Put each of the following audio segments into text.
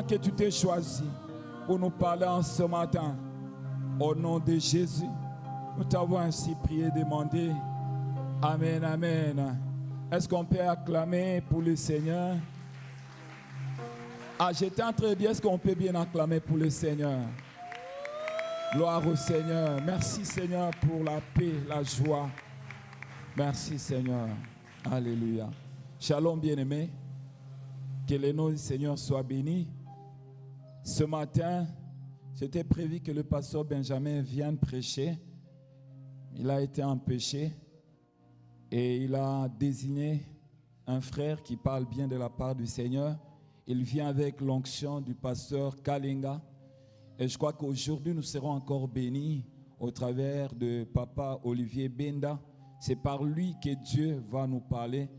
Que tu t'es choisi pour nous parler en ce matin. Au nom de Jésus, nous t'avons ainsi prié et demandé. Amen, amen. Est-ce qu'on peut acclamer pour le Seigneur? Ah, j'étais en train de dire, est-ce qu'on peut bien acclamer pour le Seigneur? Gloire au Seigneur. Merci Seigneur pour la paix, la joie. Merci Seigneur. Alléluia. Shalom bien-aimés. Que le nom du Seigneur soit béni. Ce matin, c'était prévu que le pasteur Benjamin vienne prêcher. Il a été empêché et il a désigné un frère qui parle bien de la part du Seigneur. Il vient avec l'onction du pasteur Kalinga. Et je crois qu'aujourd'hui, nous serons encore bénis au travers de Papa Olivier Benda. C'est par lui que Dieu va nous parler.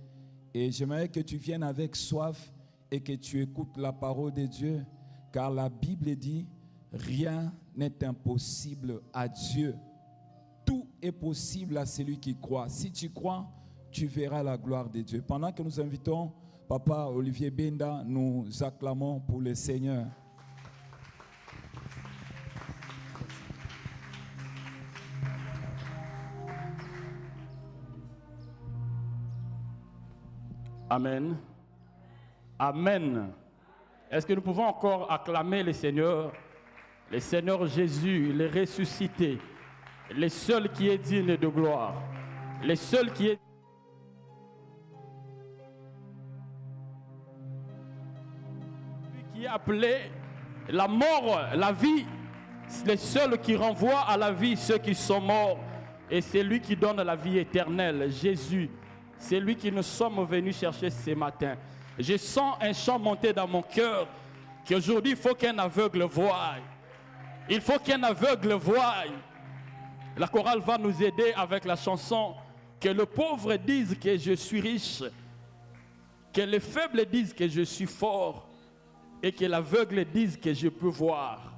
Et j'aimerais que tu viennes avec soif et que tu écoutes la parole de Dieu. Car la Bible dit, rien n'est impossible à Dieu. Tout est possible à celui qui croit. Si tu crois, tu verras la gloire de Dieu. Pendant que nous invitons Papa Olivier Benda, nous acclamons pour le Seigneur. Amen. Amen. Est-ce que nous pouvons encore acclamer le Seigneur Jésus, le ressuscité, le seul qui est digne de gloire, le seul qui est appelé la mort, la vie, le seul qui renvoie à la vie ceux qui sont morts, et c'est lui qui donne la vie éternelle, Jésus. C'est lui que nous sommes venus chercher ce matin. Je sens un chant monter dans mon cœur qu'aujourd'hui, il faut qu'un aveugle voie. Il faut qu'un aveugle voie. La chorale va nous aider avec la chanson « Que le pauvre dise que je suis riche, que le faible dise que je suis fort et que l'aveugle dise que je peux voir. »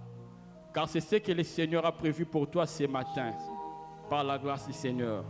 Car c'est ce que le Seigneur a prévu pour toi ce matin, par la grâce du Seigneur.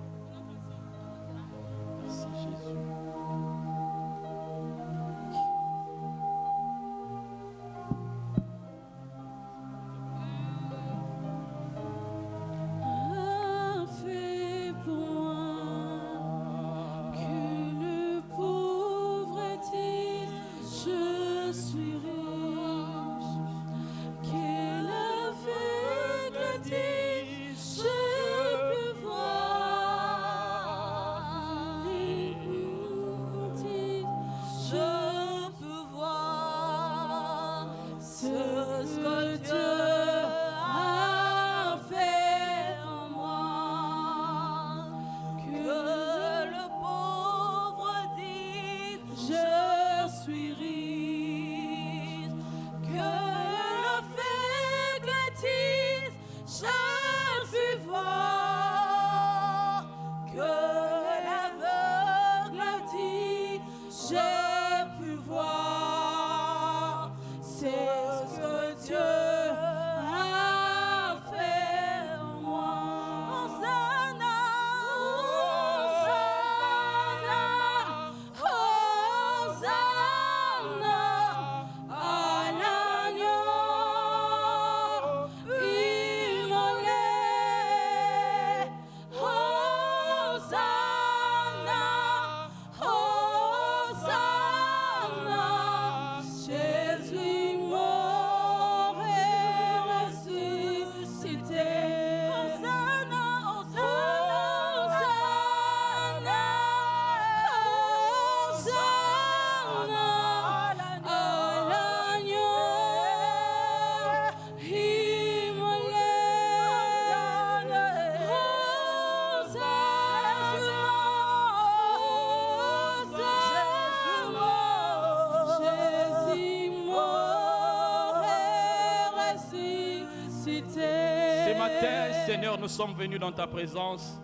Seigneur, nous sommes venus dans ta présence.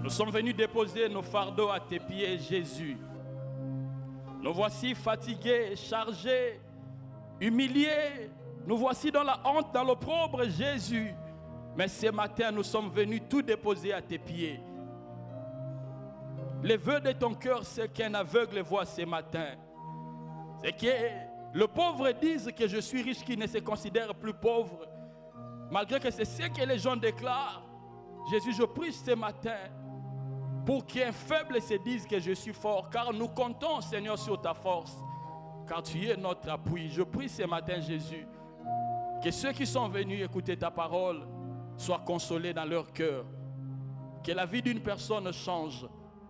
Nous sommes venus déposer nos fardeaux à tes pieds, Jésus. Nous voici fatigués, chargés, humiliés. Nous voici dans la honte, dans l'opprobre, Jésus. Mais ce matin, nous sommes venus tout déposer à tes pieds. Le vœu de ton cœur, c'est qu'un aveugle voit ce matin. C'est que Le pauvre disent que je suis riche qui ne se considère plus pauvre. Malgré que c'est ce que les gens déclarent. Jésus, je prie ce matin pour qu'un faible se dise que je suis fort. Car nous comptons, Seigneur, sur ta force. Car tu es notre appui. Je prie ce matin, Jésus, que ceux qui sont venus écouter ta parole soient consolés dans leur cœur. Que la vie d'une personne change.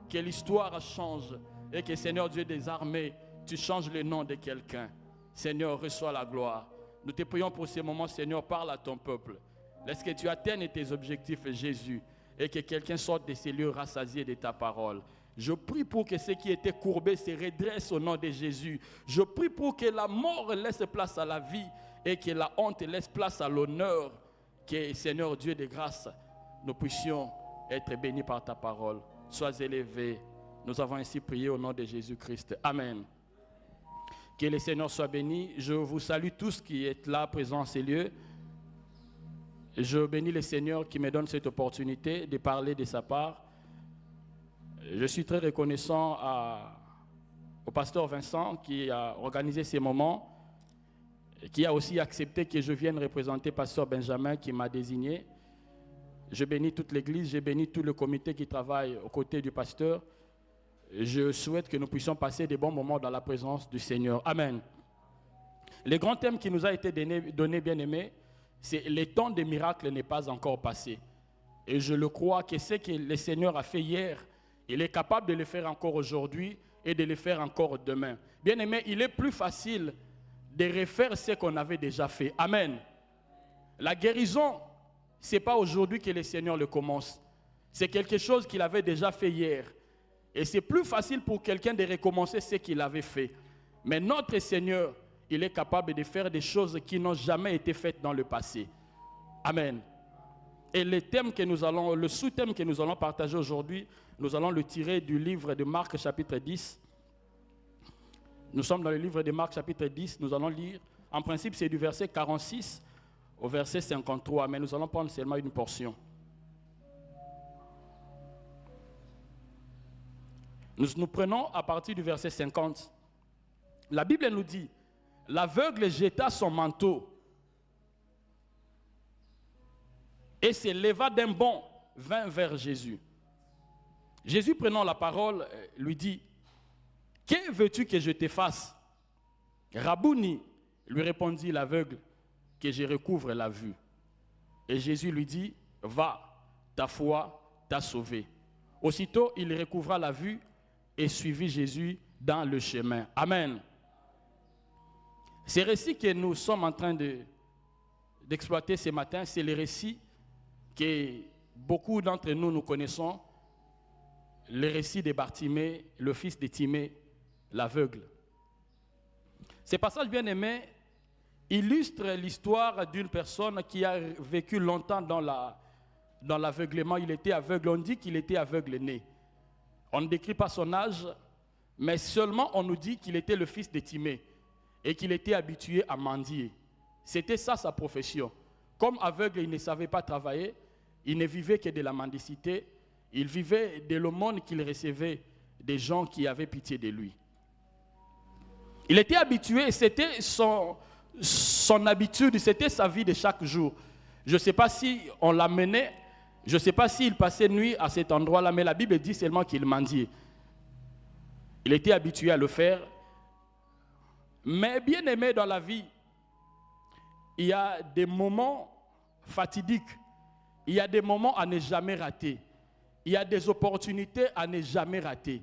Que l'histoire change. Et que, Seigneur Dieu des armées, tu changes le nom de quelqu'un. Seigneur, reçois la gloire. Nous te prions pour ces moments, Seigneur, parle à ton peuple. Laisse que tu atteignes tes objectifs, Jésus, et que quelqu'un sorte de ces lieux rassasiés de ta parole. Je prie pour que ceux qui étaient courbés se redressent au nom de Jésus. Je prie pour que la mort laisse place à la vie et que la honte laisse place à l'honneur. Que, Seigneur Dieu de grâce, nous puissions être bénis par ta parole. Sois élevé. Nous avons ainsi prié au nom de Jésus-Christ. Amen. Que le Seigneur soit béni. Je vous salue tous qui êtes là, présents en ces lieux. Je bénis le Seigneur qui me donne cette opportunité de parler de sa part. Je suis très reconnaissant au pasteur Vincent qui a organisé ces moments, qui a aussi accepté que je vienne représenter pasteur Benjamin qui m'a désigné. Je bénis toute l'église, je bénis tout le comité qui travaille aux côtés du pasteur. Je souhaite que nous puissions passer des bons moments dans la présence du Seigneur. Amen. Le grand thème qui nous a été donné bien aimé, c'est le temps des miracles n'est pas encore passé. Et je le crois que ce que le Seigneur a fait hier, il est capable de le faire encore aujourd'hui et de le faire encore demain. Bien aimé, il est plus facile de refaire ce qu'on avait déjà fait. Amen. La guérison, ce n'est pas aujourd'hui que le Seigneur le commence. C'est quelque chose qu'il avait déjà fait hier. Et c'est plus facile pour quelqu'un de recommencer ce qu'il avait fait. Mais notre Seigneur, il est capable de faire des choses qui n'ont jamais été faites dans le passé. Amen. Et le sous-thème que nous allons partager aujourd'hui, nous allons le tirer du livre de Marc chapitre 10. Nous sommes dans le livre de Marc chapitre 10, nous allons lire, en principe c'est du verset 46 au verset 53, mais nous allons prendre seulement une portion. Nous prenons à partir du verset 50. La Bible nous dit, l'aveugle jeta son manteau et se leva d'un bond, vint vers Jésus. Jésus, prenant la parole, lui dit, « Que veux-tu que je te fasse ?» Rabouni, lui répondit l'aveugle, « Que je recouvre la vue. » Et Jésus lui dit, « Va, ta foi t'a sauvé. » Aussitôt, il recouvra la vue et suivit Jésus dans le chemin. Amen. Ce récit que nous sommes en train d'exploiter ce matin, c'est le récit que beaucoup d'entre nous connaissons, le récit de Bartimée, le fils de Timée, l'aveugle. Ce passage bien aimé illustre l'histoire d'une personne qui a vécu longtemps dans l'aveuglement. Il était aveugle, on dit qu'il était aveugle né. On ne décrit pas son âge, mais seulement on nous dit qu'il était le fils de Timée et qu'il était habitué à mendier. C'était ça sa profession. Comme aveugle, il ne savait pas travailler, il ne vivait que de la mendicité, il vivait de l'aumône qu'il recevait des gens qui avaient pitié de lui. Il était habitué, c'était son habitude, c'était sa vie de chaque jour. Je ne sais pas si on l'amenait, je ne sais pas s'il passait nuit à cet endroit-là, mais la Bible dit seulement qu'il mendiait. Il était habitué à le faire. Mais bien aimé dans la vie, il y a des moments fatidiques, il y a des moments à ne jamais rater, il y a des opportunités à ne jamais rater.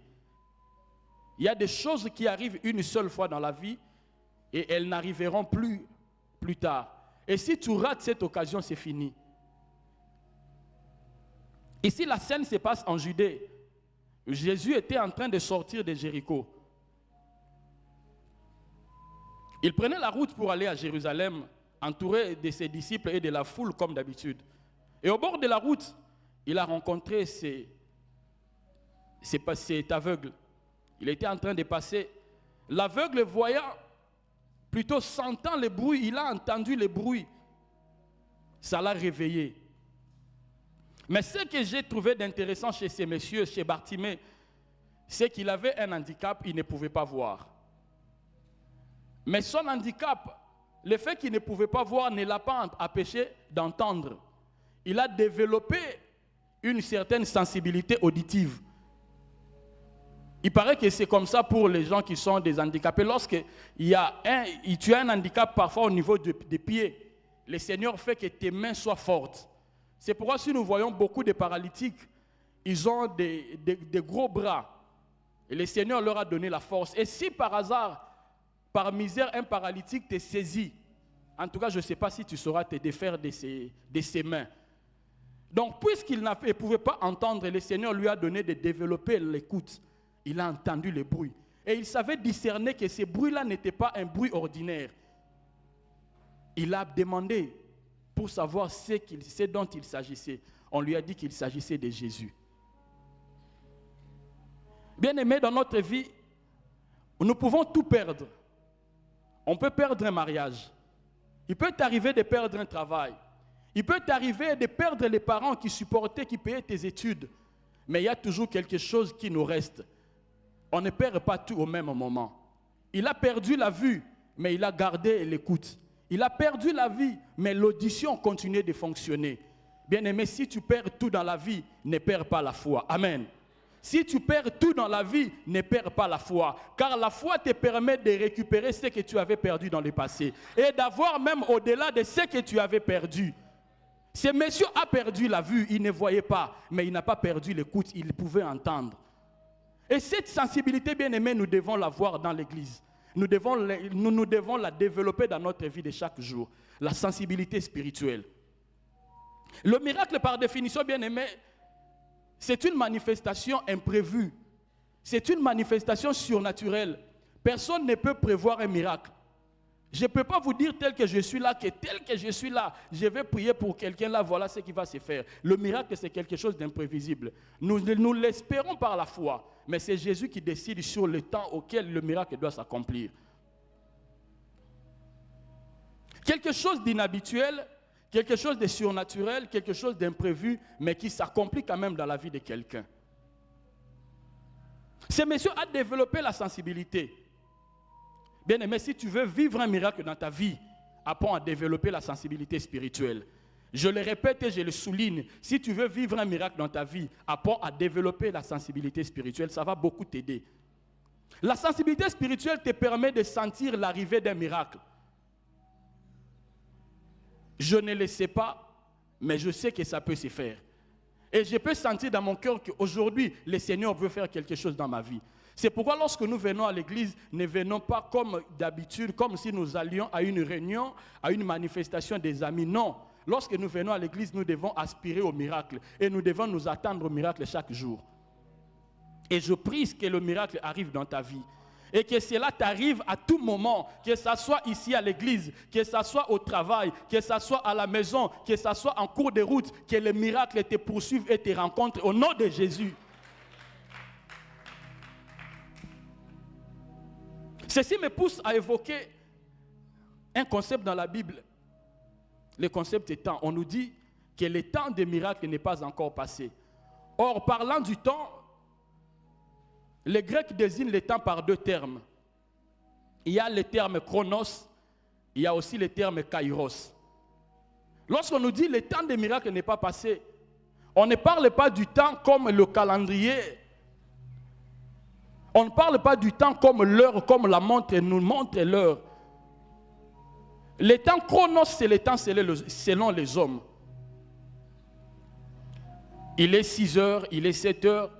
Il y a des choses qui arrivent une seule fois dans la vie et elles n'arriveront plus tard. Et si tu rates cette occasion, c'est fini. Ici, la scène se passe en Judée. Jésus était en train de sortir de Jéricho. Il prenait la route pour aller à Jérusalem, entouré de ses disciples et de la foule comme d'habitude. Et au bord de la route, il a rencontré cet aveugle. Il était en train de passer. L'aveugle voyant, plutôt sentant le bruit, il a entendu le bruit. Ça l'a réveillé. Mais ce que j'ai trouvé d'intéressant chez ces messieurs, chez Bartimée, c'est qu'il avait un handicap, il ne pouvait pas voir. Mais son handicap, le fait qu'il ne pouvait pas voir, ne l'a pas empêché d'entendre. Il a développé une certaine sensibilité auditive. Il paraît que c'est comme ça pour les gens qui sont des handicapés. Lorsque tu as un handicap parfois au niveau des pieds, le Seigneur fait que tes mains soient fortes. C'est pourquoi si nous voyons beaucoup de paralytiques, ils ont des gros bras. Et le Seigneur leur a donné la force. Et si par hasard, par misère, un paralytique te saisit, en tout cas, je ne sais pas si tu sauras te défaire de ses mains. Donc, puisqu'il ne pouvait pas entendre, le Seigneur lui a donné de développer l'écoute. Il a entendu les bruits. Et il savait discerner que ces bruits-là n'étaient pas un bruit ordinaire. Il a demandé pour savoir ce dont il s'agissait. On lui a dit qu'il s'agissait de Jésus. Bien-aimés, dans notre vie, nous pouvons tout perdre. On peut perdre un mariage. Il peut t'arriver de perdre un travail. Il peut t'arriver de perdre les parents qui supportaient, qui payaient tes études. Mais il y a toujours quelque chose qui nous reste. On ne perd pas tout au même moment. Il a perdu la vue, mais il a gardé l'écoute. Il a perdu la vie, mais l'audition continuait de fonctionner. Bien-aimé, si tu perds tout dans la vie, ne perds pas la foi. Amen. Si tu perds tout dans la vie, ne perds pas la foi. Car la foi te permet de récupérer ce que tu avais perdu dans le passé. Et d'avoir même au-delà de ce que tu avais perdu. Ce monsieur a perdu la vue, il ne voyait pas. Mais il n'a pas perdu l'écoute, il pouvait entendre. Et cette sensibilité, bien-aimée, nous devons l'avoir dans l'église. Nous devons la développer dans notre vie de chaque jour. La sensibilité spirituelle. Le miracle, par définition, bien-aimé, c'est une manifestation imprévue. C'est une manifestation surnaturelle. Personne ne peut prévoir un miracle. Je ne peux pas vous dire tel que je suis là, que tel que je suis là, je vais prier pour quelqu'un là, voilà ce qui va se faire. Le miracle, c'est quelque chose d'imprévisible. Nous l'espérons par la foi, mais c'est Jésus qui décide sur le temps auquel le miracle doit s'accomplir. Quelque chose d'inhabituel, quelque chose de surnaturel, quelque chose d'imprévu, mais qui s'accomplit quand même dans la vie de quelqu'un. Ce monsieur a développé la sensibilité. Bien aimé, si tu veux vivre un miracle dans ta vie, apprends à développer la sensibilité spirituelle. Je le répète et je le souligne, si tu veux vivre un miracle dans ta vie, apprends à développer la sensibilité spirituelle, ça va beaucoup t'aider. La sensibilité spirituelle te permet de sentir l'arrivée d'un miracle. Je ne le sais pas, mais je sais que ça peut se faire. Et je peux sentir dans mon cœur qu'aujourd'hui, le Seigneur veut faire quelque chose dans ma vie. C'est pourquoi lorsque nous venons à l'église, ne venons pas comme d'habitude, comme si nous allions à une réunion, à une manifestation des amis. Non. Lorsque nous venons à l'église, nous devons aspirer au miracle. Et nous devons nous attendre au miracle chaque jour. Et je prie que le miracle arrive dans ta vie. Et que cela t'arrive à tout moment, que ce soit ici à l'église, que ce soit au travail, que ce soit à la maison, que ce soit en cours de route, que le miracle te poursuive et te rencontre au nom de Jésus. Ceci me pousse à évoquer un concept dans la Bible. Le concept étant, on nous dit que le temps des miracles n'est pas encore passé. Or, parlant du temps, les Grecs désignent le temps par deux termes. Il y a le terme chronos, il y a aussi le terme kairos. Lorsqu'on nous dit le temps des miracles n'est pas passé, on ne parle pas du temps comme le calendrier. On ne parle pas du temps comme l'heure, comme la montre nous montre l'heure. Le temps chronos, c'est le temps selon les hommes. Il est 6 heures, il est 7 heures.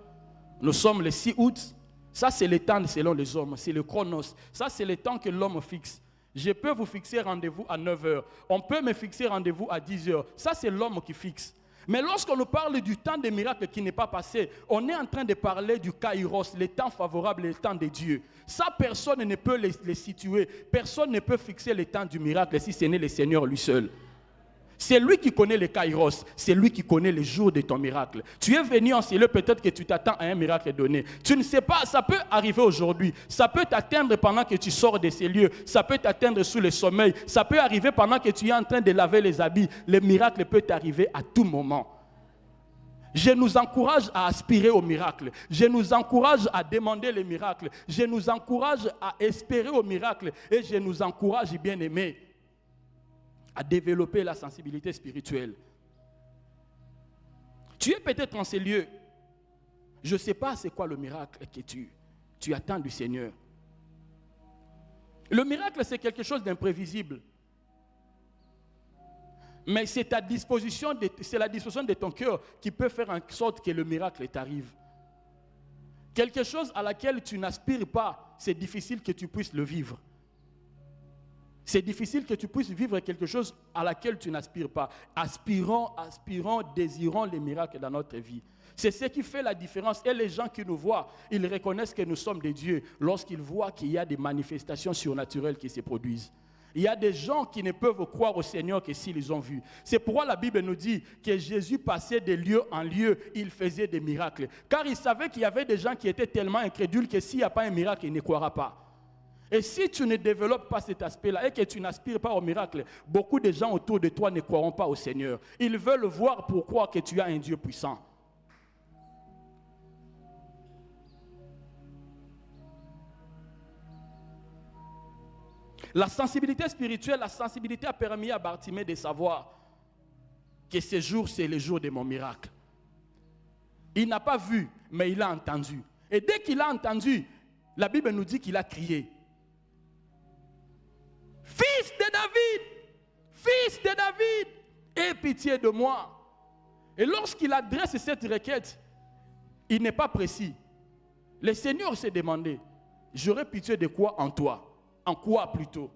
Nous sommes le 6 août. Ça, c'est le temps selon les hommes. C'est le chronos. Ça, c'est le temps que l'homme fixe. Je peux vous fixer rendez-vous à 9 heures. On peut me fixer rendez-vous à 10 heures. Ça, c'est l'homme qui fixe. Mais lorsqu'on nous parle du temps des miracles qui n'est pas passé, on est en train de parler du kairos, le temps favorable, le temps de Dieu. Ça, personne ne peut les situer. Personne ne peut fixer le temps du miracle si ce n'est le Seigneur lui seul. C'est lui qui connaît le kairos, c'est lui qui connaît les jours de ton miracle. Tu es venu en ciel, peut-être que tu t'attends à un miracle donné. Tu ne sais pas, ça peut arriver aujourd'hui. Ça peut t'atteindre pendant que tu sors de ces lieux. Ça peut t'atteindre sous le sommeil. Ça peut arriver pendant que tu es en train de laver les habits. Le miracle peut t'arriver à tout moment. Je nous encourage à aspirer au miracle. Je nous encourage à demander les miracles. Je nous encourage à espérer au miracle. Et je nous encourage, bien-aimés, à développer la sensibilité spirituelle. Tu es peut-être en ces lieux. Je ne sais pas c'est quoi le miracle que tu attends du Seigneur. Le miracle, c'est quelque chose d'imprévisible. Mais c'est la disposition de ton cœur qui peut faire en sorte que le miracle t'arrive. Quelque chose à laquelle tu n'aspires pas, c'est difficile que tu puisses le vivre. C'est difficile que tu puisses vivre quelque chose à laquelle tu n'aspires pas. Aspirons, désirons les miracles dans notre vie. C'est ce qui fait la différence. Et les gens qui nous voient, ils reconnaissent que nous sommes des dieux lorsqu'ils voient qu'il y a des manifestations surnaturelles qui se produisent. Il y a des gens qui ne peuvent croire au Seigneur que s'ils les ont vus. C'est pourquoi la Bible nous dit que Jésus passait de lieu en lieu, il faisait des miracles. Car il savait qu'il y avait des gens qui étaient tellement incrédules que s'il n'y a pas un miracle, ils ne croiraient pas. Et si tu ne développes pas cet aspect-là et que tu n'aspires pas au miracle, beaucoup de gens autour de toi ne croiront pas au Seigneur. Ils veulent voir pour croire que tu as un Dieu puissant. La sensibilité spirituelle, la sensibilité a permis à Bartimée de savoir que ce jour, c'est le jour de mon miracle. Il n'a pas vu, mais il a entendu. Et dès qu'il a entendu, la Bible nous dit qu'il a crié. Fils de David, aie pitié de moi. Et lorsqu'il adresse cette requête, il n'est pas précis. Le Seigneur s'est demandé, j'aurais pitié de quoi en toi? En quoi plutôt?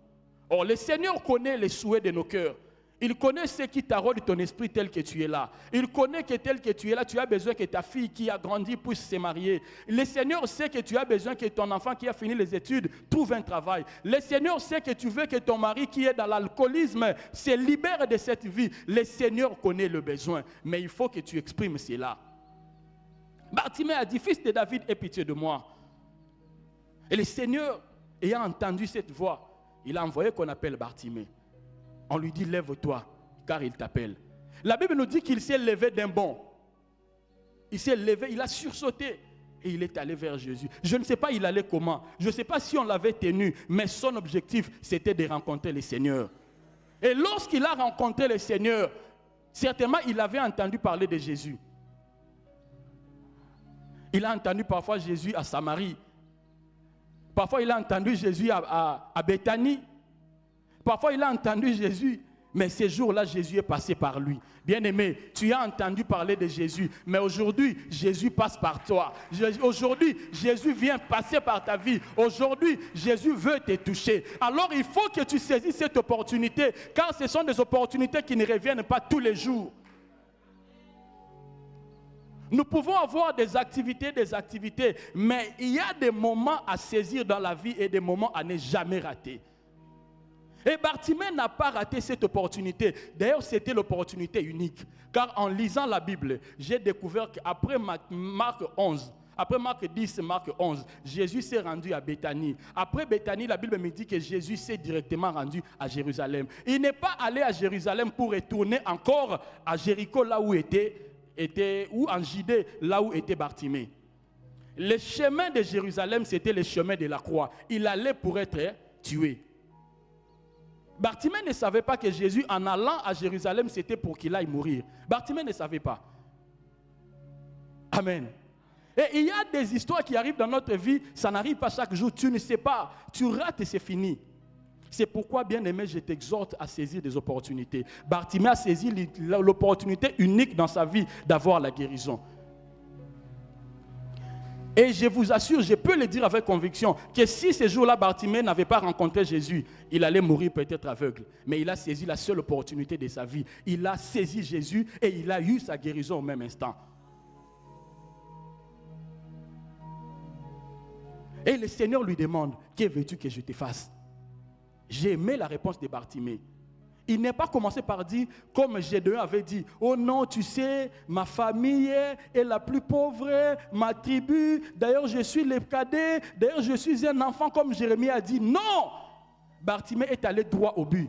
Or, le Seigneur connaît les souhaits de nos cœurs. Il connaît ce qui t'arrode ton esprit tel que tu es là. Il connaît que tel que tu es là, tu as besoin que ta fille qui a grandi puisse se marier. Le Seigneur sait que tu as besoin que ton enfant qui a fini les études trouve un travail. Le Seigneur sait que tu veux que ton mari qui est dans l'alcoolisme se libère de cette vie. Le Seigneur connaît le besoin, mais il faut que tu exprimes cela. Bartimée a dit, fils de David, aie pitié de moi. Et le Seigneur, ayant entendu cette voix, il a envoyé qu'on appelle Bartimée. On lui dit, lève-toi, car il t'appelle. La Bible nous dit qu'il s'est levé d'un bond. Il s'est levé, il a sursauté et il est allé vers Jésus. Je ne sais pas il allait comment. Je ne sais pas si on l'avait tenu, mais son objectif, c'était de rencontrer le Seigneur. Et lorsqu'il a rencontré le Seigneur, certainement il avait entendu parler de Jésus. Il a entendu parfois Jésus à Samarie. Parfois, il a entendu Jésus à Béthanie. Parfois, il a entendu Jésus. Mais ces jours-là, Jésus est passé par lui. Bien-aimé, tu as entendu parler de Jésus. Mais aujourd'hui, Jésus passe par toi. Aujourd'hui, Jésus vient passer par ta vie. Aujourd'hui, Jésus veut te toucher. Alors, il faut que tu saisisses cette opportunité. Car ce sont des opportunités qui ne reviennent pas tous les jours. Nous pouvons avoir des activités, mais il y a des moments à saisir dans la vie et des moments à ne jamais rater. Et Bartimée n'a pas raté cette opportunité. D'ailleurs, c'était l'opportunité unique. Car en lisant la Bible, j'ai découvert qu'après Marc 11, après Marc 10, Marc 11, Jésus s'est rendu à Béthanie. Après Béthanie, la Bible me dit que Jésus s'est directement rendu à Jérusalem. Il n'est pas allé à Jérusalem pour retourner encore à Jéricho, là où ou en Judée, là où était Bartimée. Le chemin de Jérusalem, c'était le chemin de la croix. Il allait pour être tué. Bartimée ne savait pas que Jésus, en allant à Jérusalem, c'était pour qu'il aille mourir. Bartimée ne savait pas. Amen. Et il y a des histoires qui arrivent dans notre vie, ça n'arrive pas chaque jour, tu ne sais pas, tu rates et c'est fini. C'est pourquoi, bien-aimé, je t'exhorte à saisir des opportunités. Bartimée a saisi l'opportunité unique dans sa vie d'avoir la guérison. Et je vous assure, je peux le dire avec conviction, que si ce jour-là, Bartimée n'avait pas rencontré Jésus, il allait mourir peut-être aveugle. Mais il a saisi la seule opportunité de sa vie. Il a saisi Jésus et il a eu sa guérison au même instant. Et le Seigneur lui demande, que veux-tu que je te fasse? J'ai aimé la réponse de Bartimée. Il n'est pas commencé par dire, comme Gédéon avait dit, oh non, tu sais, ma famille est la plus pauvre, ma tribu, d'ailleurs je suis le cadet, d'ailleurs je suis un enfant, comme Jérémie a dit. Non! Bartimée est allé droit au but.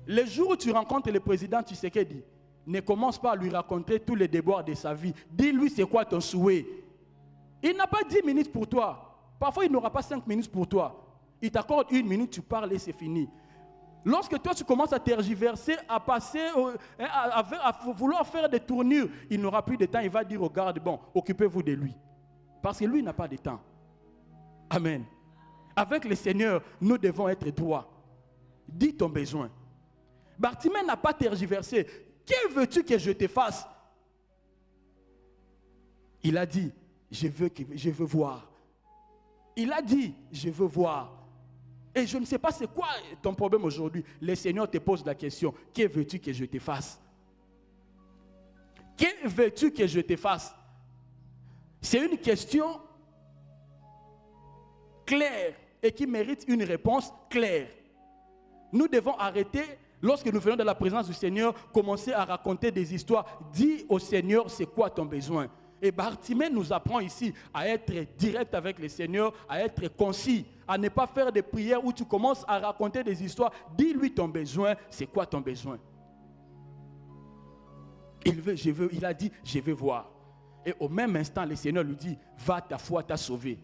Le jour où tu rencontres le président Tshisekedi, ne commence pas à lui raconter tous les déboires de sa vie. Dis-lui c'est quoi ton souhait. Il n'a pas 10 minutes pour toi. Parfois, il n'aura pas 5 minutes pour toi. Il t'accorde 1 minute, tu parles et c'est fini. Lorsque toi, tu commences à tergiverser, à passer, à vouloir faire des tournures, il n'aura plus de temps. Il va dire au garde, bon, occupez-vous de lui. Parce que lui n'a pas de temps. Amen. Avec le Seigneur, nous devons être droits. Dis ton besoin. Bartimée n'a pas tergiversé. Que veux-tu que je te fasse? Il a dit, je veux voir. Il a dit, je veux voir. Et je ne sais pas c'est quoi ton problème aujourd'hui. Le Seigneur te pose la question, que veux-tu que je te fasse? Que veux-tu que je te fasse? C'est une question claire et qui mérite une réponse claire. Nous devons arrêter, lorsque nous venons de la présence du Seigneur, commencer à raconter des histoires. Dis au Seigneur, c'est quoi ton besoin? Et Bartimée nous apprend ici à être direct avec le Seigneur, à être concis, à ne pas faire des prières où tu commences à raconter des histoires. Dis-lui ton besoin, c'est quoi ton besoin? Il a dit, je veux voir. Et au même instant, le Seigneur lui dit, va, ta foi t'a sauvé.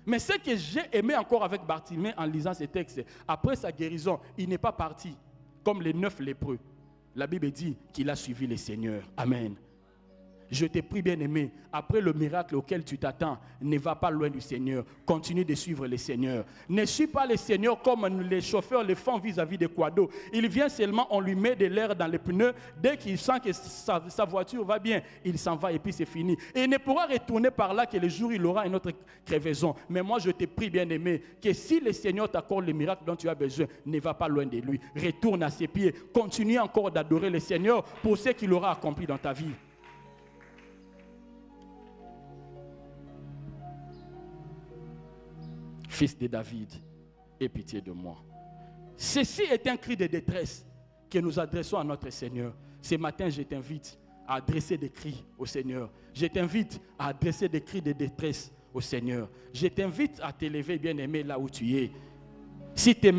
Mais ce que j'ai aimé encore avec Bartimée en lisant ces textes, après sa guérison, il n'est pas parti comme les 9 lépreux. La Bible dit qu'il a suivi le Seigneur. Amen. Je te prie, bien-aimé, après le miracle auquel tu t'attends, ne va pas loin du Seigneur. Continue de suivre le Seigneur. Ne suis pas le Seigneur comme les chauffeurs le font vis-à-vis des quados. Il vient seulement, on lui met de l'air dans les pneus. Dès qu'il sent que sa voiture va bien, il s'en va et puis c'est fini. Et il ne pourra retourner par là que le jour il aura une autre crevaison. Mais moi, je te prie, bien-aimé, que si le Seigneur t'accorde le miracle dont tu as besoin, ne va pas loin de lui. Retourne à ses pieds. Continue encore d'adorer le Seigneur pour ce qu'il aura accompli dans ta vie. Fils de David, aie pitié de moi. Ceci est un cri de détresse que nous adressons à notre Seigneur. Ce matin, je t'invite à adresser des cris au Seigneur. Je t'invite à adresser des cris de détresse au Seigneur. Je t'invite à t'élever, bien-aimé, là où tu es. Si ces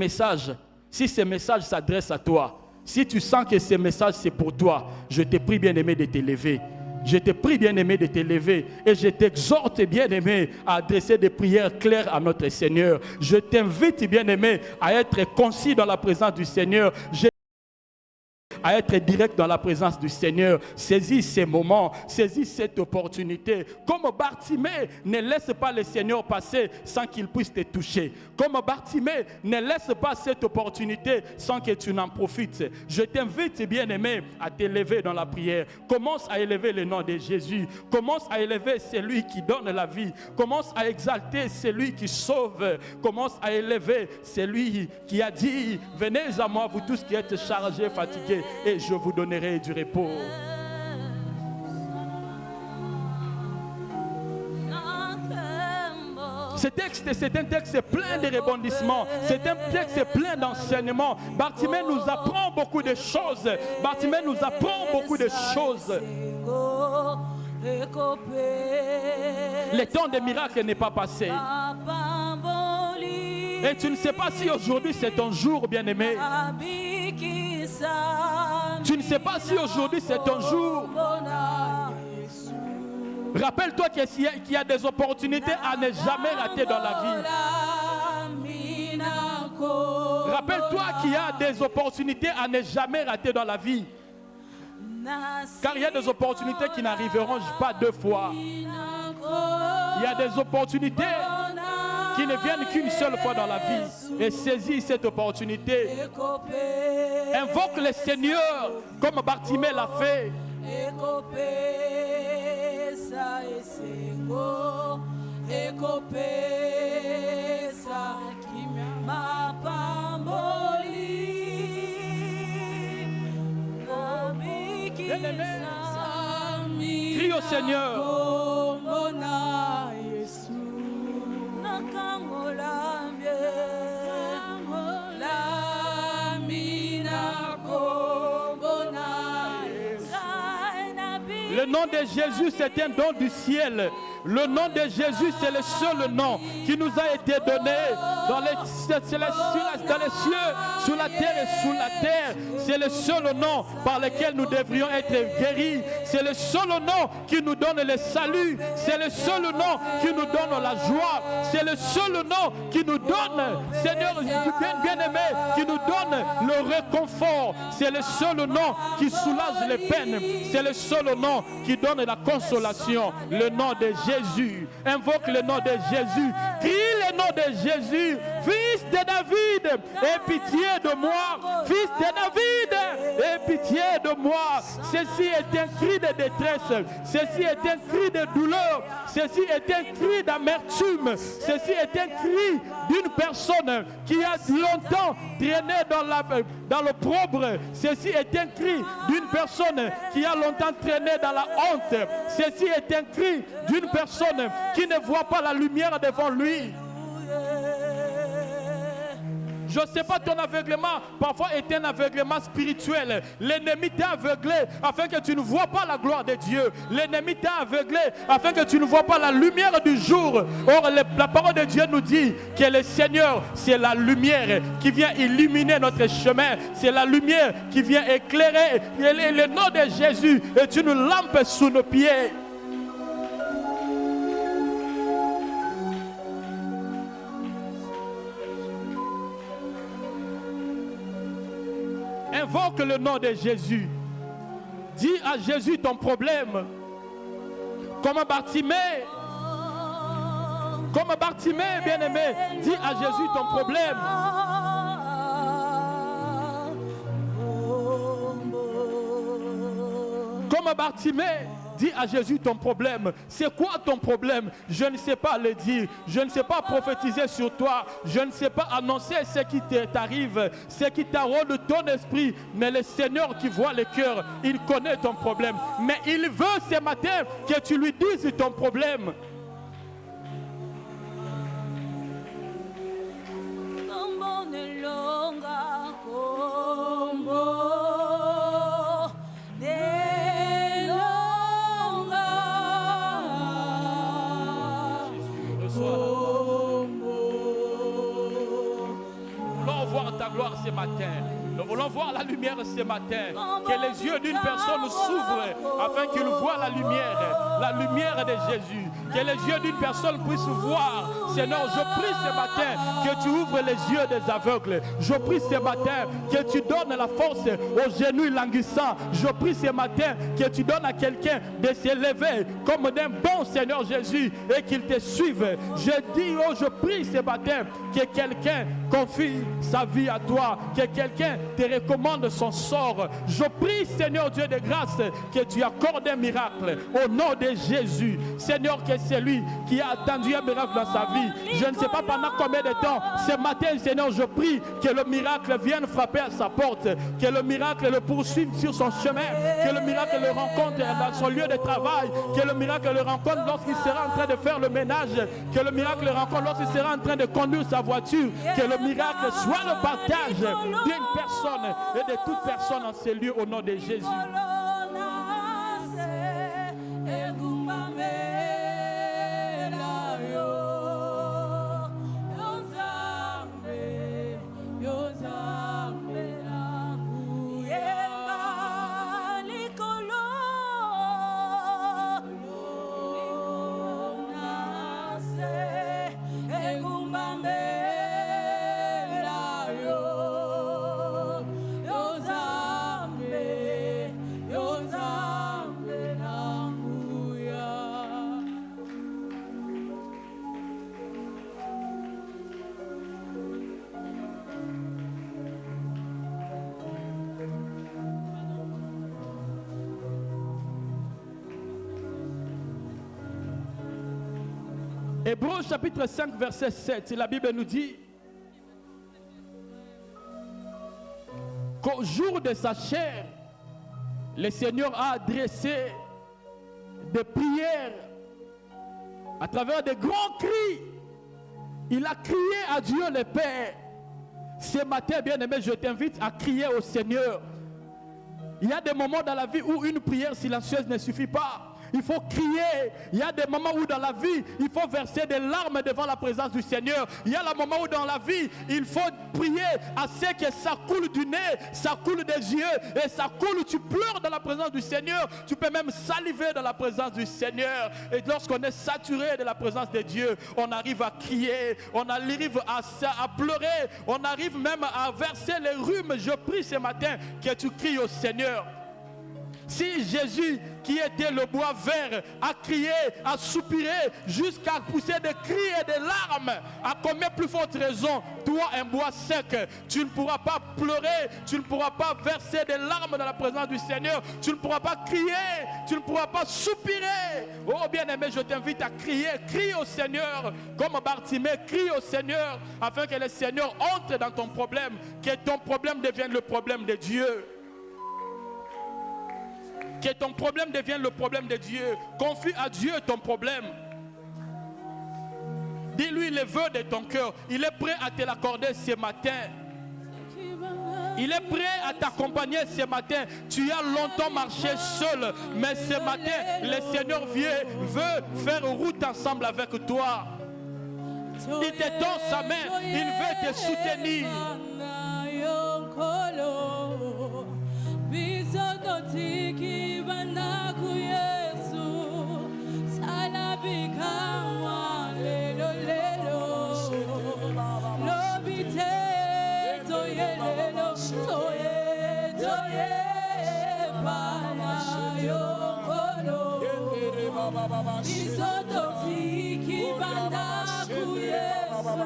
messages s'adressent à toi, si tu sens que ces messages c'est pour toi, je te prie, bien-aimé, de t'élever. Je te prie, bien-aimé, de t'élever et je t'exhorte, bien-aimé, à adresser des prières claires à notre Seigneur. Je t'invite, bien-aimé, à être concis dans la présence du Seigneur. À être direct dans la présence du Seigneur. Saisis ces moments, saisis cette opportunité. Comme Bartimée, ne laisse pas le Seigneur passer sans qu'il puisse te toucher. Comme Bartimée, ne laisse pas cette opportunité sans que tu n'en profites. Je t'invite, bien-aimé, à t'élever dans la prière. Commence à élever le nom de Jésus. Commence à élever celui qui donne la vie. Commence à exalter celui qui sauve. Commence à élever celui qui a dit, venez à moi, vous tous qui êtes chargés, fatigués, et je vous donnerai du repos. Ce texte, c'est un texte plein de rebondissements. C'est un texte plein d'enseignements. Bartimée nous apprend beaucoup de choses. Bartimée nous apprend beaucoup de choses. Le temps des miracles n'est pas passé. Et tu ne sais pas si aujourd'hui c'est ton jour, bien-aimé. Tu ne sais pas si aujourd'hui c'est ton jour. Rappelle-toi qu'il y a des opportunités à ne jamais rater dans la vie. Rappelle-toi qu'il y a des opportunités à ne jamais rater dans la vie. Car il y a des opportunités qui n'arriveront pas 2 fois. Il y a des opportunités qui ne viennent qu'une seule fois dans la vie. Et saisis cette opportunité. Invoque le Seigneur comme Bartimée l'a fait. Crie au Seigneur. Le nom de Jésus, c'est un don du ciel. Le nom de Jésus, c'est le seul nom qui nous a été donné dans les cieux, sur la terre et sous la terre. C'est le seul nom par lequel nous devrions être guéris. C'est le seul nom qui nous donne le salut. C'est le seul nom qui nous donne la joie. C'est le seul nom qui nous donne, Seigneur bien-aimé, qui nous donne le réconfort. C'est le seul nom qui soulage les peines. C'est le seul nom qui donne la consolation. Le nom de Jésus. Invoque le nom de Jésus. Crie le nom de Jésus. Fils de David, aie pitié de moi. Fils de David, aie pitié de moi. Ceci est un cri de détresse. Ceci est un cri de douleur. Ceci est un cri d'amertume. Ceci est un cri d'une personne qui a longtemps traîné dans l'opprobre. Ceci est un cri d'une personne qui a longtemps traîné dans la honte. Ceci est un cri d'une personne qui ne voit pas la lumière devant lui. Je ne sais pas, ton aveuglement parfois est un aveuglement spirituel. L'ennemi t'a aveuglé afin que tu ne vois pas la gloire de Dieu. L'ennemi t'a aveuglé afin que tu ne vois pas la lumière du jour. Or, la parole de Dieu nous dit que le Seigneur, c'est la lumière qui vient illuminer notre chemin. C'est la lumière qui vient éclairer. Et le nom de Jésus est une lampe sous nos pieds. Invoque le nom de Jésus. Dis à Jésus ton problème. Comme Bartimée, bien-aimé, dis à Jésus ton problème. Comme Bartimée, dis à Jésus ton problème. C'est quoi ton problème? Je ne sais pas le dire. Je ne sais pas prophétiser sur toi. Je ne sais pas annoncer ce qui t'arrive, ce qui t'arrôde ton esprit. Mais le Seigneur qui voit le cœur, il connaît ton problème. Mais il veut ce matin que tu lui dises ton problème. Ta gloire ce matin. Nous voulons voir la lumière ce matin. Que les yeux d'une personne s'ouvrent afin qu'il voit la lumière de Jésus. Que les yeux d'une personne puissent voir. Seigneur, je prie ce matin que tu ouvres les yeux des aveugles. Je prie ce matin que tu donnes la force aux genoux languissants. Je prie ce matin que tu donnes à quelqu'un de se lever comme d'un bon Seigneur Jésus et qu'il te suive. Je dis, je prie ce matin que quelqu'un confie sa vie à toi, que quelqu'un te recommande son sort. Je prie, Seigneur Dieu de grâce, que tu accordes un miracle au nom de Jésus. Seigneur, que c'est lui qui a attendu un miracle dans sa vie. Je ne sais pas pendant combien de temps. Ce matin, Seigneur, je prie que le miracle vienne frapper à sa porte, que le miracle le poursuive sur son chemin, que le miracle le rencontre dans son lieu de travail, que le miracle le rencontre lorsqu'il sera en train de faire le ménage, que le miracle le rencontre lorsqu'il sera en train de conduire sa voiture, que le miracle soit le partage d'une personne et de toute personne en ces lieux au nom de Jésus. Hébreux chapitre 5 verset 7, la Bible nous dit qu'au jour de sa chair, le Seigneur a adressé des prières à travers des grands cris. Il a crié à Dieu le Père. Ce matin, bien-aimé, je t'invite à crier au Seigneur. Il y a des moments dans la vie où une prière silencieuse ne suffit pas. il faut crier. Il y a des moments où dans la vie, il faut verser des larmes devant la présence du Seigneur. Il y a le moment où dans la vie, il faut prier à ce que ça coule du nez, ça coule des yeux et ça coule, tu pleures dans la présence du Seigneur. Tu peux même saliver dans la présence du Seigneur. Et lorsqu'on est saturé de la présence de Dieu, on arrive à crier, on arrive à pleurer, on arrive même à verser les rhumes. Je prie ce matin que tu cries au Seigneur. Si Jésus, qui était le bois vert, a crié, a soupiré jusqu'à pousser des cris et des larmes, à combien plus forte raison, toi, un bois sec, tu ne pourras pas pleurer, tu ne pourras pas verser des larmes dans la présence du Seigneur, tu ne pourras pas crier, tu ne pourras pas soupirer. Oh bien-aimé, je t'invite à crier, crie au Seigneur, comme Bartimée, crie au Seigneur, afin que le Seigneur entre dans ton problème, que ton problème devienne le problème de Dieu. Que ton problème devienne le problème de Dieu. Confie à Dieu ton problème. Dis-lui les vœux de ton cœur. Il est prêt à te l'accorder ce matin. Il est prêt à t'accompagner ce matin. Tu as longtemps marché seul, mais ce matin, le Seigneur veut faire route ensemble avec toi. Il te tend sa main. Il veut te soutenir. Bizototiki banaku Yesu salabikawa lelo lelo lobite toye lelo toye bana yokolo bizototiki banaku Yesu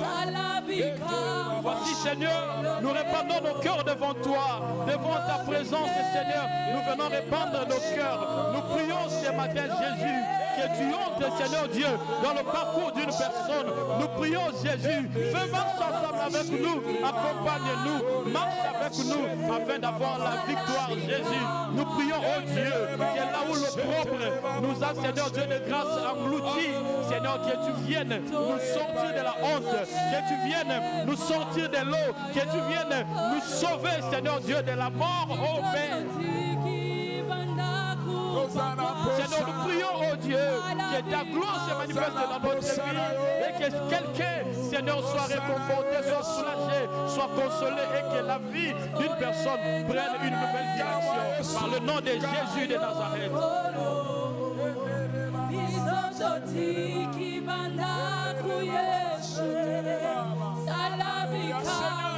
salabikawa. Voici, Seigneur, nous répandons nos cœurs devant toi, devant ta présence, Seigneur. Nous venons répandre nos cœurs. Nous prions ce matin, Jésus, que tu entres, Seigneur Dieu, dans le parcours d'une personne. Nous prions, Jésus, fais marche ensemble avec nous, accompagne-nous, marche avec nous, afin d'avoir la victoire, Jésus. Nous prions, oh Dieu, que là où le propre nous a, Seigneur Dieu de grâce, englouti, Seigneur, que tu viennes nous sortir de la honte, que tu viennes nous sortir de l'eau, que tu viennes nous sauver, Seigneur Dieu, de la mort, oh Père. Seigneur, nous prions, oh Dieu, que ta gloire se manifeste dans notre vie et que quelqu'un, Seigneur, soit réconforté, soit soulagé, soit consolé et que la vie d'une personne prenne une nouvelle direction par le nom de Jésus de Nazareth.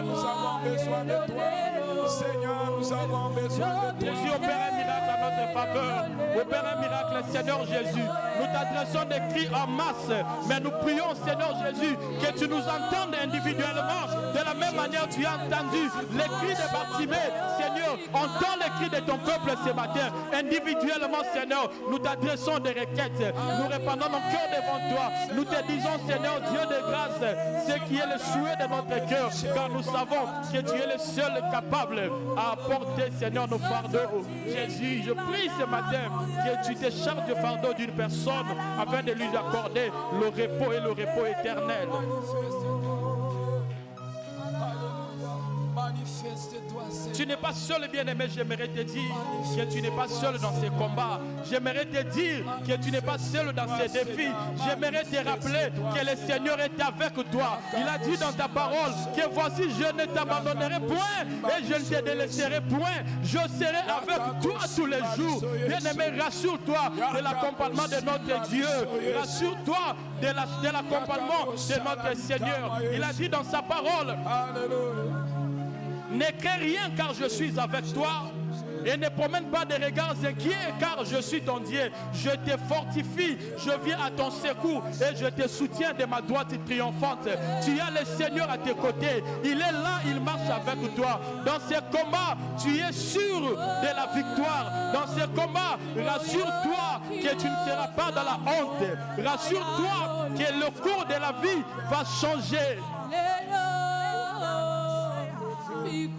Nous avons besoin de toi. Seigneur, nous avons besoin de toi. Jésus opère un miracle à notre faveur. Opère un miracle, Seigneur Jésus. Nous t'adressons des cris en masse, mais nous prions, Seigneur Jésus, que tu nous entendes individuellement. De la même manière, tu as entendu les cris de Bartimée. Seigneur, entends les cris de ton peuple ce matin. Individuellement, Seigneur, nous t'adressons des requêtes. Nous répandons nos cœurs devant toi. Nous te disons, Seigneur, Dieu de grâce, ce qui est le souhait de notre cœur, car nous savons que tu es le seul capable à apporter, Seigneur, nos fardeaux. Jésus, je prie ce matin que tu te charges du fardeau d'une personne afin de lui accorder le repos et le repos éternel. Tu n'es pas seul, bien-aimé. J'aimerais te dire que tu n'es pas seul dans ces combats. J'aimerais te dire que tu n'es pas seul dans ces défis. J'aimerais te rappeler que le Seigneur est avec toi. Il a dit dans ta parole que voici, je ne t'abandonnerai point et je ne te délaisserai point. Je serai avec toi tous les jours. Bien-aimé, rassure-toi de l'accompagnement de notre Dieu. Rassure-toi de l'accompagnement de notre Seigneur. Il a dit dans sa parole, ne crains rien car je suis avec toi. Et ne promène pas des regards inquiets car je suis ton Dieu. Je te fortifie, je viens à ton secours et je te soutiens de ma droite triomphante. Tu as le Seigneur à tes côtés. Il est là, il marche avec toi. Dans ces combats, tu es sûr de la victoire. Dans ces combats, rassure-toi que tu ne seras pas dans la honte. Rassure-toi que le cours de la vie va changer.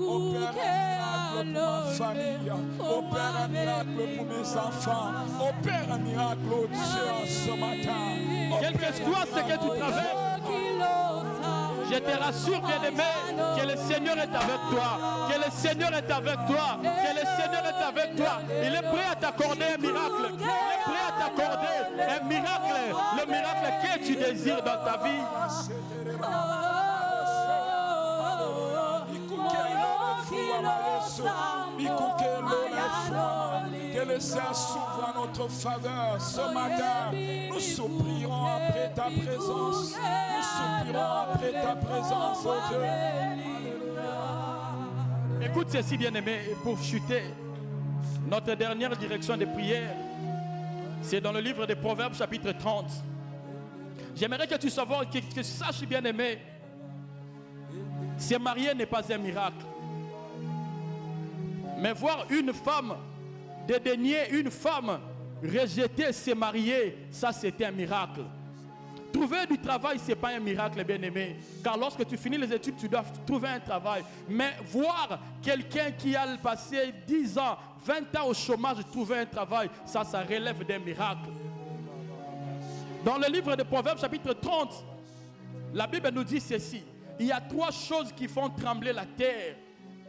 Opère un miracle pour ma famille. Opère un miracle pour mes enfants. Opère un miracle, oh Dieu, ce matin. Quel que soit ce que tu traverses, Je te rassure, bien-aimé, que le Seigneur est avec toi. Que le Seigneur est avec toi. Que le Seigneur est avec toi. Il est prêt à t'accorder un miracle. Il est prêt à t'accorder un miracle. Le miracle que tu désires dans ta vie. Que le Seigneur s'ouvre en notre faveur ce matin. Nous soupirons après ta présence. Nous soupirons après ta présence, oh Dieu. Écoute ceci, bien-aimé, et pour chuter, notre dernière direction de prière, c'est dans le livre des Proverbes, chapitre 30. J'aimerais que tu saches, bien-aimé, se marier n'est pas un miracle. Mais voir une femme dédaigner, une femme rejeter, se marier, ça c'était un miracle. Trouver du travail, ce n'est pas un miracle, bien-aimé. Car lorsque tu finis les études, tu dois trouver un travail. Mais voir quelqu'un qui a passé 10 ans, 20 ans au chômage, trouver un travail, ça relève d'un miracle. Dans le livre de Proverbes, chapitre 30, la Bible nous dit ceci. Il y a 3 choses qui font trembler la terre.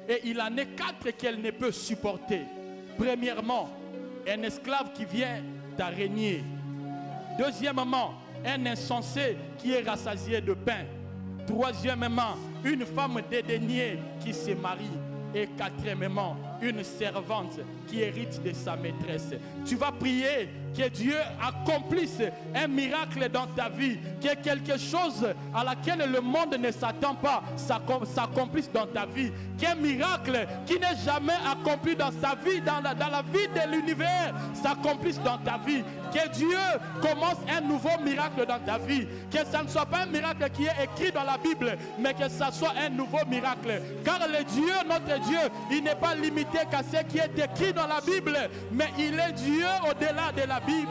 Et il en est 4 qu'elle ne peut supporter. Premièrement, un esclave qui vient d'araignée. Deuxièmement, un insensé qui est rassasié de pain. Troisièmement, une femme dédaignée qui se marie. Et quatrièmement, une servante qui hérite de sa maîtresse. Tu vas prier que Dieu accomplisse un miracle dans ta vie, que quelque chose à laquelle le monde ne s'attend pas s'accomplisse dans ta vie, qu'un miracle qui n'est jamais accompli dans ta vie, dans la vie de l'univers, s'accomplisse dans ta vie, que Dieu commence un nouveau miracle dans ta vie, que ça ne soit pas un miracle qui est écrit dans la Bible, mais que ça soit un nouveau miracle, car le Dieu, notre Dieu, il n'est pas limité qu'à ce qui est écrit dans la Bible, mais il est Dieu au-delà de la Bible.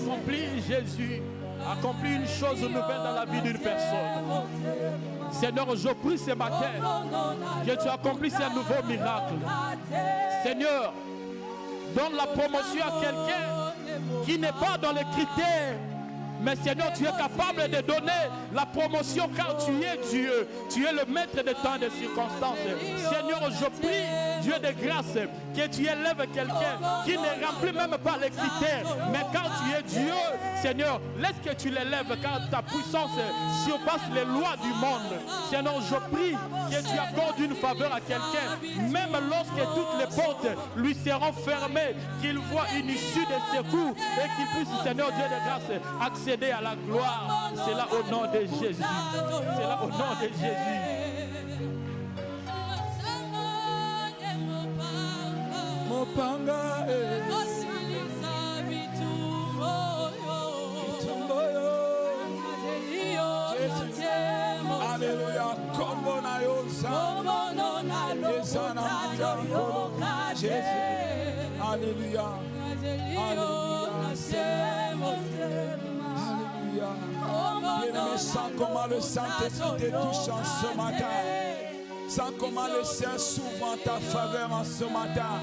Accomplis, Jésus, accomplis une chose nouvelle dans la vie d'une personne. Seigneur, je prie ce matin que tu accomplisses un nouveau miracle. Seigneur, donne la promotion à quelqu'un qui n'est pas dans les critères. Mais Seigneur, tu es capable de donner la promotion car tu es Dieu. Tu es le maître des temps et des circonstances. Seigneur, je prie, Dieu de grâce, que tu élèves quelqu'un qui ne remplit même pas les critères. Mais quand tu es Dieu, Seigneur, laisse que tu l'élèves car ta puissance surpasse les lois du monde. Seigneur, je prie que tu accordes une faveur à quelqu'un, même lorsque toutes les portes lui seront fermées, qu'il voit une issue de secours et qu'il puisse, Seigneur Dieu de grâce, accéder à la gloire. C'est là au nom de Jésus. C'est là au nom de Jésus. Mopanga Alléluia, kombo na yosa. Jésus. Alléluia. Alléluia. Bien-aimé, sens comment le Saint-Esprit te touche en ce matin. Sens comment le Saint s'ouvre en ta faveur en ce matin.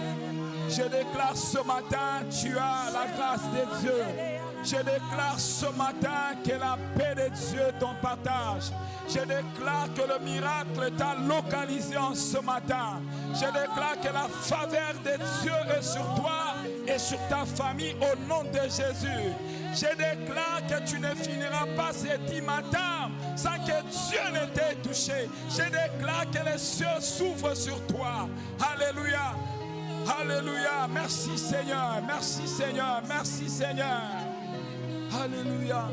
Je déclare ce matin, tu as la grâce de Dieu. Je déclare ce matin que la paix de Dieu t'en partage. Je déclare que le miracle t'a localisé en ce matin. Je déclare que la faveur de Dieu est sur toi et sur ta famille au nom de Jésus. Je déclare que tu ne finiras pas ces 10 matins sans que Dieu ne t'ait touché. Je déclare que les cieux s'ouvrent sur toi. Alléluia. Alléluia. Merci Seigneur. Merci Seigneur. Merci Seigneur. Alléluia.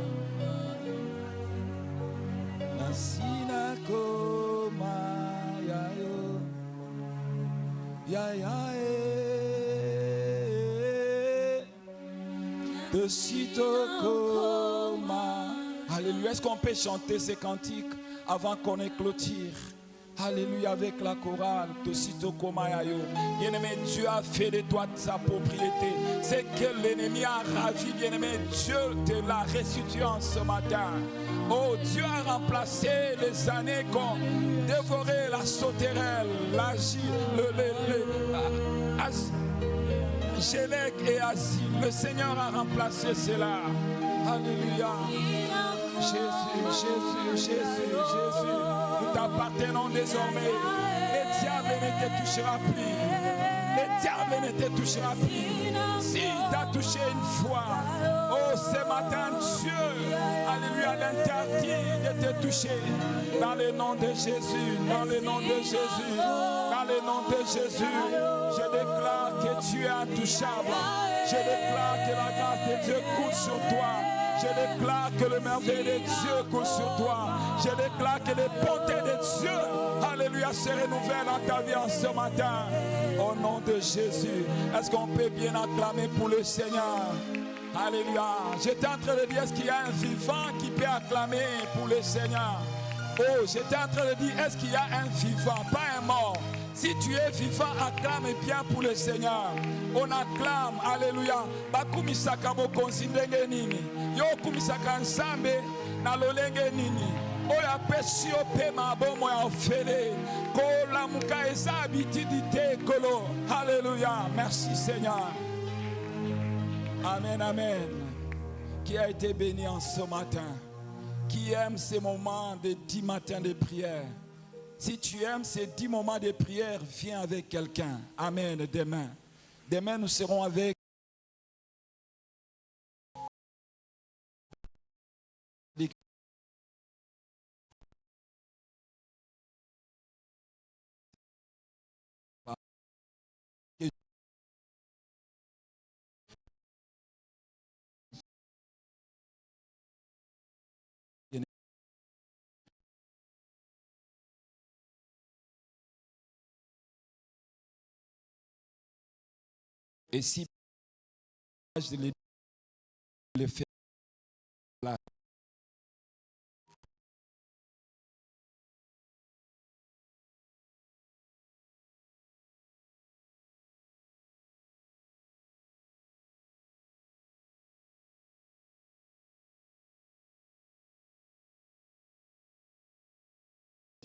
Nasina koma yayo. Ya ya de sitôt koma. Alléluia. Est-ce qu'on peut chanter ces cantiques avant qu'on ait clôture? Alléluia, avec la chorale, Tosito Komayayo. Bien-aimé, Dieu a fait de toi sa propriété. C'est que l'ennemi a ravi, bien-aimé. Dieu te l'a restitué en ce matin. Oh, Dieu a remplacé les années qu'on dévorait la sauterelle, Gélec et Asile. Le Seigneur a remplacé cela. Alléluia. Jésus. Nous t'appartenons désormais. Le diable ne te touchera plus. Le diable ne te touchera plus. S'il t'a touché une fois, oh, ce matin, Dieu, alléluia, l'interdit de te toucher. Dans le nom de Jésus, dans le nom de Jésus, dans le nom de Jésus, je déclare que tu es intouchable. Je déclare que la grâce de Dieu coule sur toi. Je déclare que le merveille de Dieu coule sur toi. Je déclare que les bontés de Dieu, alléluia, se renouvellent dans ta vie en ce matin. Au nom de Jésus, est-ce qu'on peut bien acclamer pour le Seigneur? Alléluia. J'étais en train de dire, est-ce qu'il y a un vivant qui peut acclamer pour le Seigneur? Oh, j'étais en train de dire, est-ce qu'il y a un vivant, pas un mort? Si tu es vivant, acclame bien pour le Seigneur. On acclame, alléluia. Bakumisaka bokonsindenge nini. Yo kumisaka nsambe na lolenge nini. Oya pesi opema bomo ya ofele. Kola muka eza abitidite kolo. Alléluia. Merci Seigneur. Amen, amen. Qui a été béni en ce matin? Qui aime ces moments de 10 matins de prière? Si tu aimes ces 10 moments de prière, viens avec quelqu'un. Amen. Demain. Demain, nous serons avec et si je le fais là.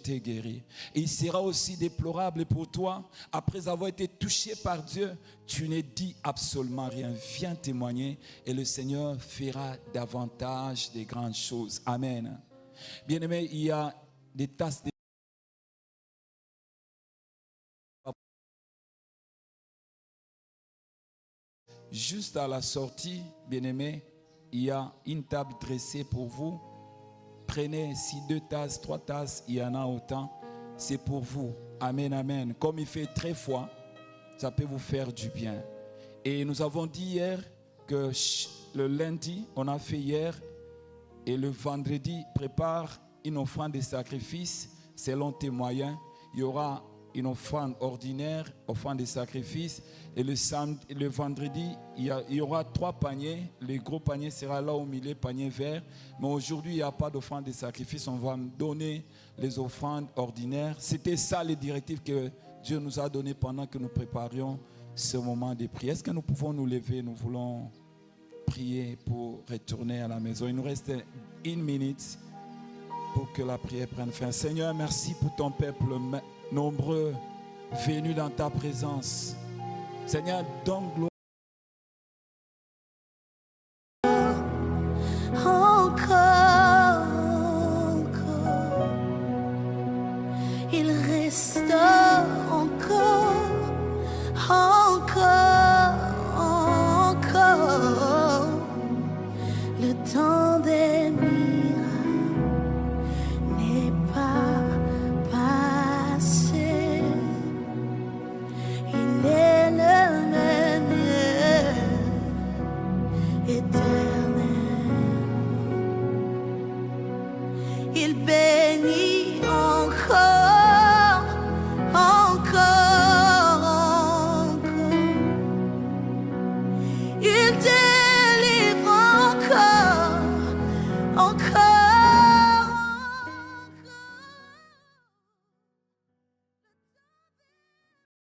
Guéri. Et il sera aussi déplorable pour toi, après avoir été touché par Dieu, tu ne dis absolument rien. Viens témoigner et le Seigneur fera davantage de grandes choses. Amen. Bien-aimé, il y a des tasses de juste à la sortie, bien-aimé, il y a une table dressée pour vous. Prenez si 2 tasses, 3 tasses, il y en a autant. C'est pour vous. Amen, amen. Comme il fait très froid, ça peut vous faire du bien. Et nous avons dit hier que le lundi, on a fait hier, et le vendredi, prépare une offrande de sacrifice selon tes moyens. Il y aura une offrande ordinaire, offrande de sacrifice. Et le vendredi, il y aura 3 paniers. Le gros panier sera là au milieu, panier vert. Mais aujourd'hui, il n'y a pas d'offrande de sacrifice. On va donner les offrandes ordinaires. C'était ça les directives que Dieu nous a données pendant que nous préparions ce moment de prière. Est-ce que nous pouvons nous lever? Nous voulons prier pour retourner à la maison. Il nous reste 1 minute pour que la prière prenne fin. Seigneur, merci pour ton peuple nombreux venus dans ta présence. Seigneur, donne gloire. Encore, il reste encore le temps des miracles n'est pas passé. Il est le même éternel.